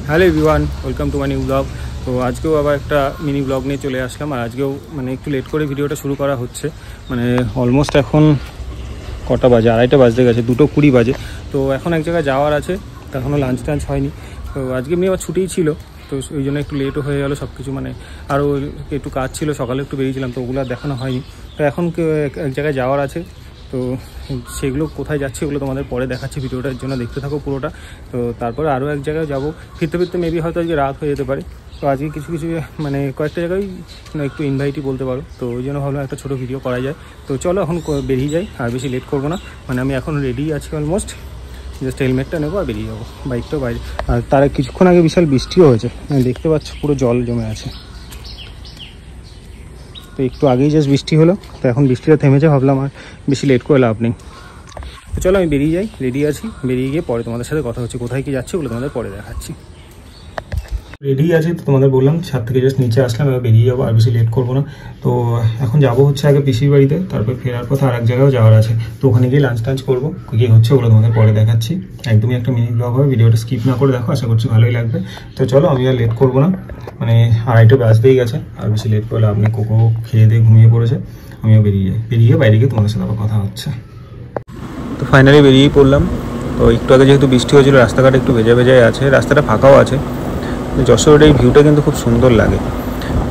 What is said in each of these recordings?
Hello everyone, welcome to my new blog. তো আজকেও আবার একটা মিনি ব্লগ নিয়ে চলে আসলাম। আর আজকেও মানে একটু লেট করে ভিডিওটা শুরু করা হচ্ছে। মানে অলমোস্ট এখন কটা বাজে, 2:30 বাজতে গেছে, 2:20 বাজে। তো এখন এক জায়গায় যাওয়ার আছে, তো এখনও লাঞ্চ টাঞ্চ হয়নি। তো আজকে এমনি আবার ছুটিই ছিল, তো ওই জন্য একটু লেটও হয়ে গেলো সব কিছু। মানে আরও একটু কাজ ছিল, সকালে একটু বেরিয়েছিলাম, তো ওগুলো আর দেখানো হয়নি। তো এখন এক জায়গায় যাওয়ার আছে, তো সেগুলো কোথায় যাচ্ছে ওগুলো তোমাদের পরে দেখাচ্ছি। ভিডিওটার জন্য দেখতে থাকো পুরোটা। তো তারপরে আরও এক জায়গায় যাবো, ফিরতে ফিরতে মেবি হয়তো আজকে রাত হয়ে যেতে পারে। তো আজকে কিছু মানে কয়েকটা জায়গায় একটু ইনভাইটই বলতে পারো, তো ওই জন্য ভাবলাম একটা ছোটো ভিডিও করা যায়। তো চলো এখন বেরিয়ে যাই, আর বেশি লেট করবো না। মানে আমি এখন রেডি আছি অলমোস্ট, জাস্ট হেলমেটটা নেবো আর বেরিয়ে যাবো। বাইকটাও বাইরে, আর তার কিছুক্ষণ আগে বিশাল বৃষ্টিও হয়েছে, দেখতে পাচ্ছ পুরো জল জমে আছে। তো একটু আগেই জাস্ট বৃষ্টি হলো, তো এখন বৃষ্টিটা থেমেছে, ভাবলাম আর বেশি লেট করে লাভ নেই। তো চলো আমি বেরিয়ে যাই, রেডি আছি। বেরিয়ে গিয়ে পরে তোমাদের সাথে কথা হচ্ছে, কোথায় কি যাচ্ছে ওগুলো তোমাদের পরে দেখাচ্ছি। রেডি আছি, তো তোমাদের বললাম ছাদ থেকে জাস্ট নিচে আসলাম, এবার বেরিয়ে যাবো, আর বেশি লেট করবো না। তো এখন যাবো হচ্ছে আগে পিসির বাড়িতে, তারপর ফেরার পথে আর এক জায়গায়ও যাওয়ার আছে। তো ওখানে গিয়ে লাঞ্চ টাঞ্চ করবো, কী হচ্ছে ওগুলো তোমাদের পরে দেখাচ্ছি। একদমই একটা মিনি ব্লগ হবে, ভিডিওটা স্কিপ না করে দেখো, আশা করছি ভালোই লাগবে। তো চলো আমি আর লেট করবো না, মানে 2:30 বাজতেই গেছে, আর বেশি লেট করলে আপনি কোকো খেয়ে দিয়ে ঘুমিয়ে পড়েছে। আমিও বেরিয়ে যাই, বেরিয়ে বাইরে গিয়ে তোমাদের সাথে আবার কথা হচ্ছে। তো ফাইনালি বেরিয়েই পড়লাম। তো একটু আগে যেহেতু বৃষ্টি হয়েছিল, রাস্তাঘাট একটু ভেজা ভেজাই আছে, রাস্তাটা ফাঁকাও আছে। যশোরের এই ভিউটা কিন্তু খুব সুন্দর লাগে।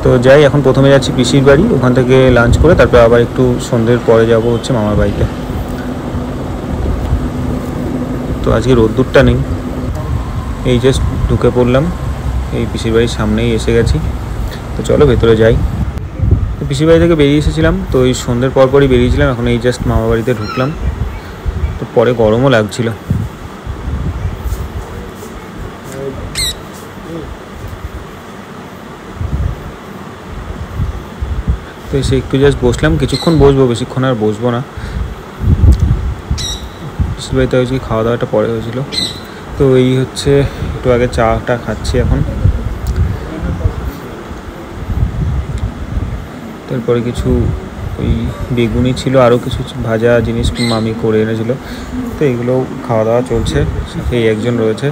তো যাই, এখন প্রথমে যাচ্ছি পিসির বাড়ি, ওখান থেকে লাঞ্চ করে তারপর আবার একটু সন্ধ্যের পরে যাব হচ্ছে মামার বাড়িতে। তো আজকে রোদ্দুরটা নেই, এই জাস্ট ঢুকে পড়লাম, এই পিসির বাড়ির সামনেই এসে গেছি। তো চলো ভেতরে যাই। তো পিসির বাড়ি থেকে বেরিয়ে এসেছিলাম, তো এই সন্ধ্যের পরপরই বেরিয়েছিলাম, এখন এই জাস্ট মামার বাড়িতে ঢুকলাম। তো পরে গরমও লাগছিল। তো এসে একটু জাস্ট বসলাম, কিছুক্ষণ বসবো, বেশিক্ষণ আর বসবো না। পিসির বাড়িতে হয়েছে খাওয়া দাওয়াটা পরে হয়েছিল। তো এই হচ্ছে একটু আগে চাটা খাচ্ছি এখন। তারপরে কিছু ওই বেগুনি ছিল, আরও কিছু ভাজা জিনিস মামি করে এনেছিল, তো এগুলো খাওয়া দাওয়া চলছে। সেই একজন রয়েছে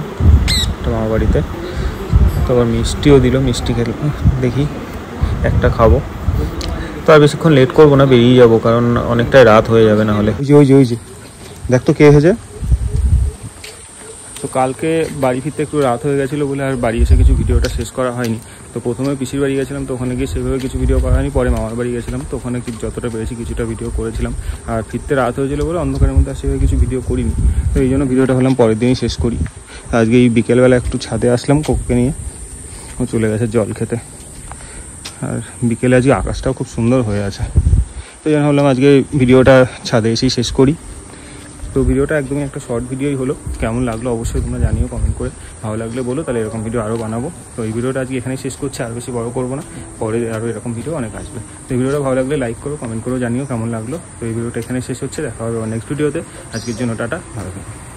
একটা মামা বাড়িতে, তো আবার মিষ্টিও দিল, মিষ্টি খেলে দেখি একটা খাবো। তো আর বেশিক্ষণ লেট করবো না, বেরিয়ে যাবো, কারণ অনেকটাই রাত হয়ে যাবে না হলে। ওই যে দেখ তো কে হয়েছে। তো কালকে বাড়ি ফিরতে একটু রাত হয়ে গেছিলো বলে আর বাড়ি এসে কিছু ভিডিওটা শেষ করা হয়নি। তো প্রথমে পিসির বাড়ি গেছিলাম, তো ওখানে গিয়ে সেভাবে কিছু ভিডিও করা হয়নি। পরে মামার বাড়ি গেছিলাম, তো ওখানে যতটা পেরেছি কিছুটা ভিডিও করেছিলাম। আর ফিরতে রাত হয়েছিলো বলে অন্ধকারের মধ্যে সেভাবে কিছু ভিডিও করিনি। তো এই জন্য ভিডিওটা হলাম পরের দিনই শেষ করি। আজকে এই বিকেলবেলা একটু ছাদে আসলাম কোককে নিয়ে, ও চলে গেছে জল খেতে। আর বিকেলে আজকে আকাশটাও খুব সুন্দর হয়ে আছে, তো এই জন্য ভাবলাম আজকে ভিডিওটা ছাদে এসেই শেষ করি। তো ভিডিওটা একদমই একটা শর্ট ভিডিওই হলো, কেমন লাগলো অবশ্যই তোমরা জানিও কমেন্ট করে। ভালো লাগলে বলো, তাহলে এরকম ভিডিও আরও বানাবো। তো এই ভিডিওটা আজকে এখানেই শেষ করছি, আর বেশি বড় করবো না, পরে আরও এরকম ভিডিও অনেক আসবে। তো এই ভিডিওটা ভালো লাগলে লাইক করো, কমেন্ট করো, জানিও কেমন লাগলো। তো এই ভিডিওটা এখানে শেষ হচ্ছে, দেখা হবে নেক্সট ভিডিওতে। আজকের জন্য টাটা, ভালো থাকো।